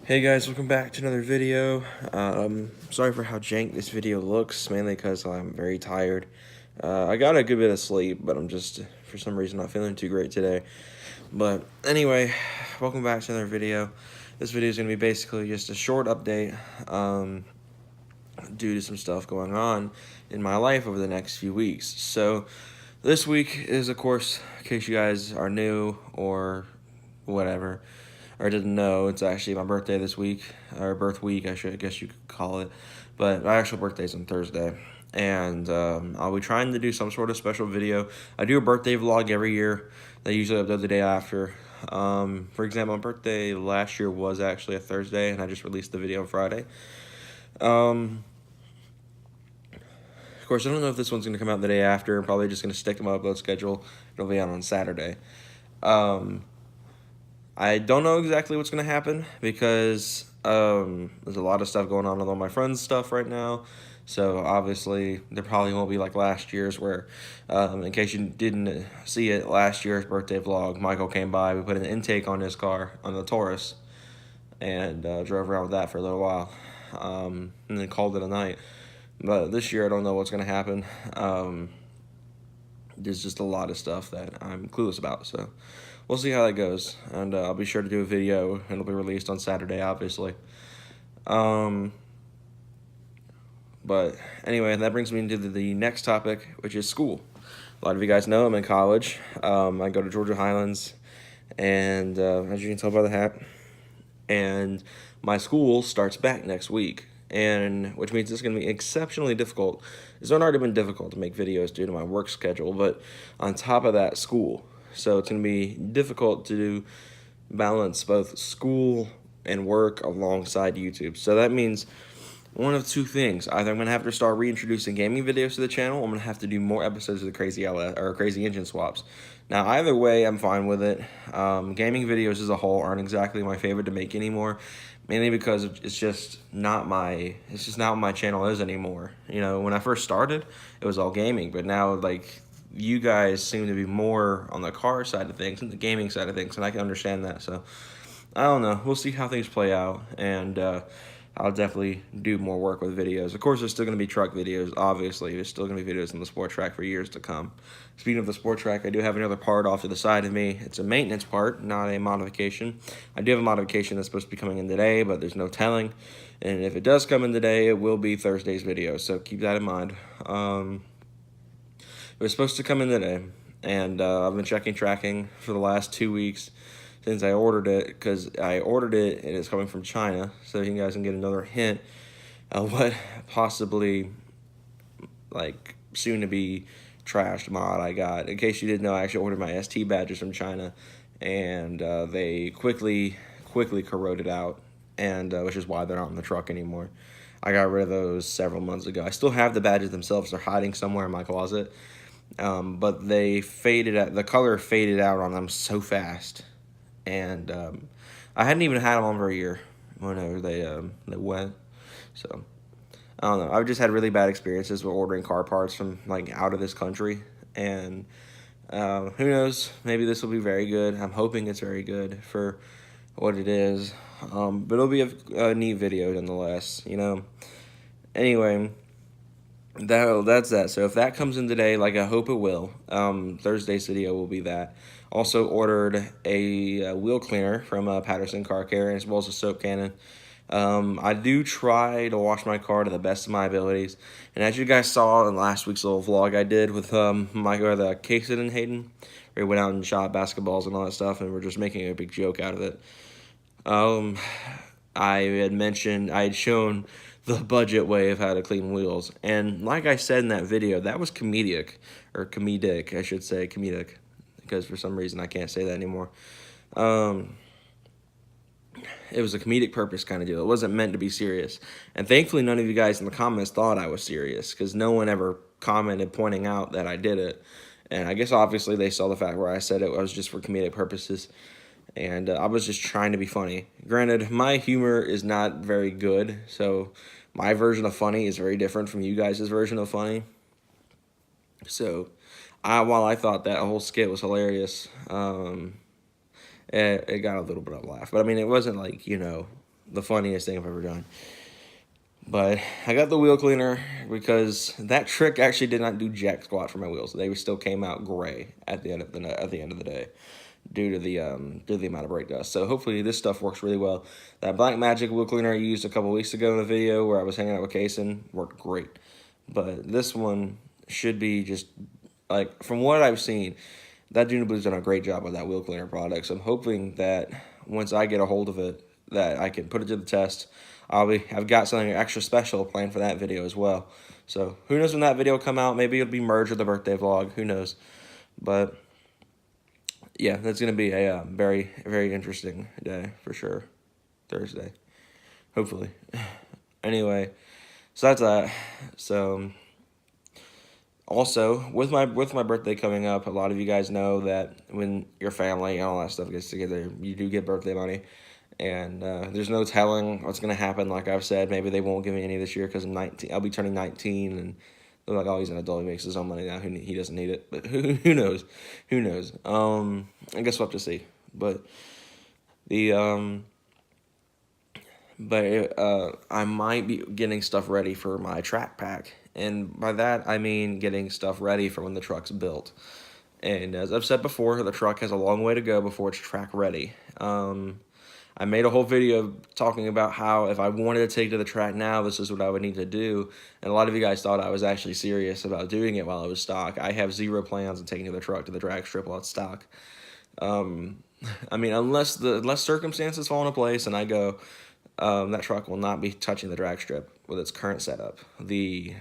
Hey guys, welcome back to another video. Sorry for how jank this video looks, mainly because I'm very tired. I got a good bit of sleep, but I'm just, for some reason, not feeling too great today. But anyway, welcome back to another video. This video is going to be basically just a short update due to some stuff going on in my life over the next few weeks. So this week is, of course, in case you guys are new or whatever, or didn't know, it's actually my birthday this week, or birth week, I guess you could call it. But my actual birthday's on Thursday, and I'll be trying to do some sort of special video. I do a birthday vlog every year. They usually upload the day after. For example, my birthday last year was actually a Thursday, and I just released the video on Friday. Of course, I don't know if this one's going to come out the day after. I'm probably just going to stick to my upload schedule. It'll be out on Saturday. I don't know exactly what's going to happen because there's a lot of stuff going on with all my friends' stuff right now. So obviously there probably won't be like last year's where, in case you didn't see it, last year's birthday vlog, Michael came by, we put an intake on his car, on the Taurus, and drove around with that for a little while, and then called it a night. But this year I don't know what's going to happen. There's just a lot of stuff that I'm clueless about, so we'll see how that goes, and I'll be sure to do a video, and it'll be released on Saturday, obviously. But anyway, that brings me into the next topic, which is school. A lot of you guys know I'm in college. I go to Georgia Highlands, and as you can tell by the hat, and my school starts back next week, and which means it's going to be exceptionally difficult. It's already been difficult to make videos due to my work schedule, but on top of that, school. So it's going to be difficult to balance both school and work alongside YouTube. So that means one of two things. Either I'm going to have to start reintroducing gaming videos to the channel, or I'm going to have to do more episodes of the Crazy Engine Swaps. Now, either way, I'm fine with it. Gaming videos as a whole aren't exactly my favorite to make anymore, mainly because it's just not what my channel is anymore. You know, when I first started, it was all gaming, but now, like, you guys seem to be more on the car side of things and the gaming side of things, and I can understand that. So I don't know. We'll see how things play out, and I'll definitely do more work with videos. Of course, there's still going to be truck videos, obviously. There's still going to be videos on the sport track for years to come. Speaking of the sport track, I do have another part off to the side of me. It's a maintenance part, not a modification. I do have a modification that's supposed to be coming in today, but there's no telling. And if it does come in today, it will be Thursday's video, so keep that in mind. It was supposed to come in today, and I've been checking tracking for the last 2 weeks since I ordered it, because I ordered it and it's coming from China, so you guys can get another hint of what possibly, like, soon-to-be trashed mod I got. In case you didn't know, I actually ordered my ST badges from China, and they quickly corroded out, and which is why they're not in the truck anymore. I got rid of those several months ago. I still have the badges themselves. They're hiding somewhere in my closet. But they faded out. The color faded out on them so fast, and I hadn't even had them on for a year whenever they went. So I don't know. I've just had really bad experiences with ordering car parts from like out of this country, and who knows? Maybe this will be very good. I'm hoping it's very good for what it is. But it'll be a neat video nonetheless. You know. Anyway. That's that. So if that comes in today, like I hope it will, Thursday's video will be that. Also ordered a wheel cleaner from Patterson Car Care, as well as a soap cannon. I do try to wash my car to the best of my abilities, and as you guys saw in last week's little vlog I did with Michael, the Cason and Hayden, where we went out and shot basketballs and all that stuff, and we're just making a big joke out of it. I had shown the budget way of how to clean wheels, and like I said in that video, that was comedic, I should say, because for some reason I can't say that anymore. It was a comedic purpose kind of deal. It wasn't meant to be serious, and thankfully none of you guys in the comments thought I was serious, because no one ever commented pointing out that I did it, and I guess obviously they saw the fact where I said it was just for comedic purposes. And I was just trying to be funny. Granted, my humor is not very good, so my version of funny is very different from you guys' version of funny. So, while I thought that whole skit was hilarious, it got a little bit of a laugh. But, I mean, it wasn't like, you know, the funniest thing I've ever done. But I got the wheel cleaner because that trick actually did not do jack squat for my wheels. They still came out gray at the end of the day, due to the amount of brake dust. So hopefully this stuff works really well. That Black Magic wheel cleaner I used a couple weeks ago in the video where I was hanging out with Kason worked great. But this one should be just, like, from what I've seen, that Junior Blue's done a great job with that wheel cleaner product. So I'm hoping that once I get a hold of it, that I can put it to the test. I've got something extra special planned for that video as well. So who knows when that video will come out? Maybe it'll be merged with the birthday vlog. Who knows? But yeah, that's gonna be a very, very interesting day for sure. Thursday, hopefully. Anyway, so that's that. So also with my birthday coming up, a lot of you guys know that when your family and all that stuff gets together, you do get birthday money. And there's no telling what's going to happen. Like I've said, maybe they won't give me any this year because I'm 19. I'll be turning 19, and they're like, oh, he's an adult. He makes his own money now. He doesn't need it. But who knows? Who knows? I guess we'll have to see. But I might be getting stuff ready for my track pack. And by that, I mean getting stuff ready for when the truck's built. And as I've said before, the truck has a long way to go before it's track ready. I made a whole video talking about how if I wanted to take to the track now, this is what I would need to do. And a lot of you guys thought I was actually serious about doing it while I was stock. I have zero plans on taking the truck to the drag strip while it's stock. I mean, unless circumstances fall into place and I go, that truck will not be touching the drag strip with its current setup. The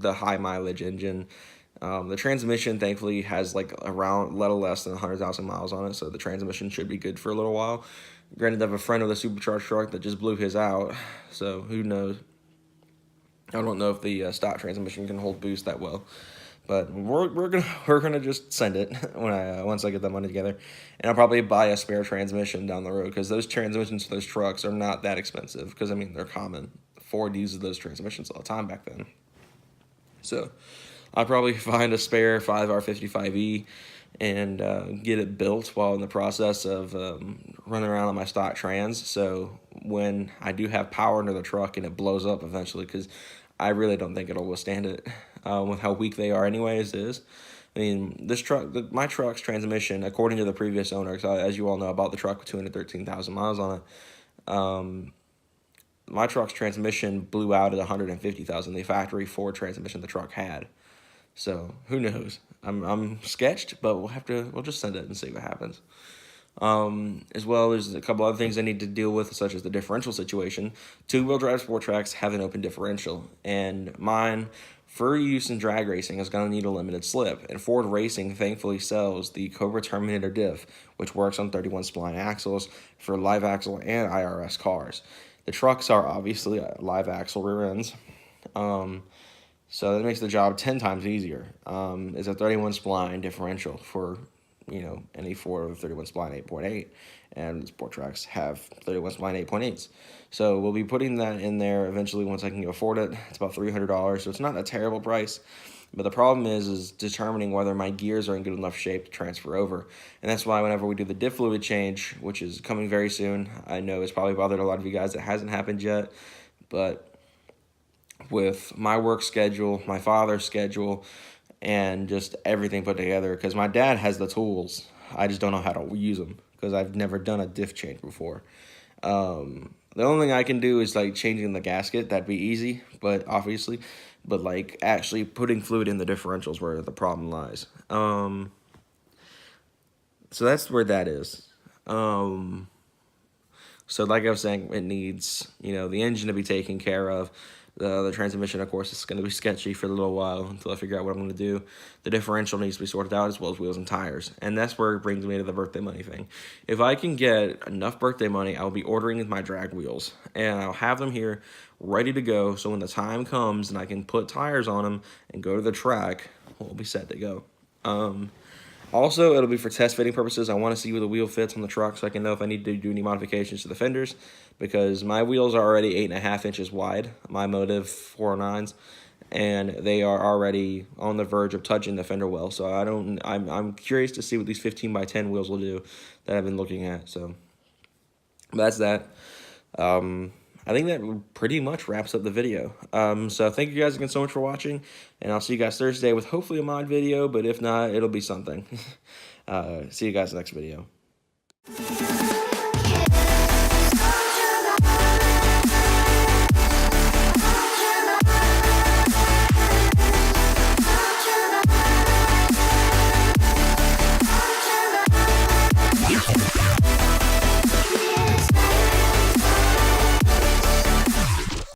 high mileage engine. The transmission, thankfully, has like around little less than 100,000 miles on it, so the transmission should be good for a little while. Granted, I have a friend with a supercharged truck that just blew his out, so who knows? I don't know if the stock transmission can hold boost that well, but we're gonna just send it when once I get that money together, and I'll probably buy a spare transmission down the road because those transmissions for those trucks are not that expensive because I mean they're common. Ford uses those transmissions all the time back then, so I'll probably find a spare 5R55E and get it built while in the process of running around on my stock trans. So when I do have power into the truck and it blows up eventually, because I really don't think it'll withstand it with how weak they are anyways is. I mean, this truck, my truck's transmission, according to the previous owner, as you all know, I bought the truck with 213,000 miles on it. My truck's transmission blew out at 150,000, the factory Ford transmission the truck had. So who knows? I'm sketched, but we'll just send it and see what happens. As well as a couple other things I need to deal with, such as the differential situation. Two-wheel drive sport tracks have an open differential, and mine, for use in drag racing, is going to need a limited slip. And Ford Racing thankfully sells the Cobra Terminator Diff, which works on 31 spline axles for live axle and IRS cars. The trucks are obviously live axle rear ends. So that makes the job 10 times easier. It's a 31 spline differential for, any Ford with 31 spline 8.8, and sport tracks have 31 spline 8.8s. So we'll be putting that in there eventually once I can afford it. It's about $300, so it's not a terrible price. But the problem is determining whether my gears are in good enough shape to transfer over. And that's why whenever we do the diff fluid change, which is coming very soon, I know it's probably bothered a lot of you guys. It hasn't happened yet, but with my work schedule, my father's schedule, and just everything put together, because my dad has the tools. I just don't know how to use them because I've never done a diff change before. The only thing I can do is like changing the gasket. That'd be easy, but like actually putting fluid in the differentials where the problem lies. So that's where that is. So like I was saying, it needs, the engine to be taken care of. The transmission, of course, is going to be sketchy for a little while until I figure out what I'm going to do. The differential needs to be sorted out, as well as wheels and tires. And that's where it brings me to the birthday money thing. If I can get enough birthday money, I'll be ordering my drag wheels. And I'll have them here ready to go. So when the time comes and I can put tires on them and go to the track, we'll be set to go. Also, it'll be for test fitting purposes. I want to see where the wheel fits on the truck so I can know if I need to do any modifications to the fenders, because my wheels are already 8.5 inches wide, my Motive 409s, and they are already on the verge of touching the fender well. So I'm curious to see what these 15 by 10 wheels will do that I've been looking at. So that's that. I think that pretty much wraps up the video. So thank you guys again so much for watching, and I'll see you guys Thursday with hopefully a mod video, but if not, it'll be something. See you guys next video.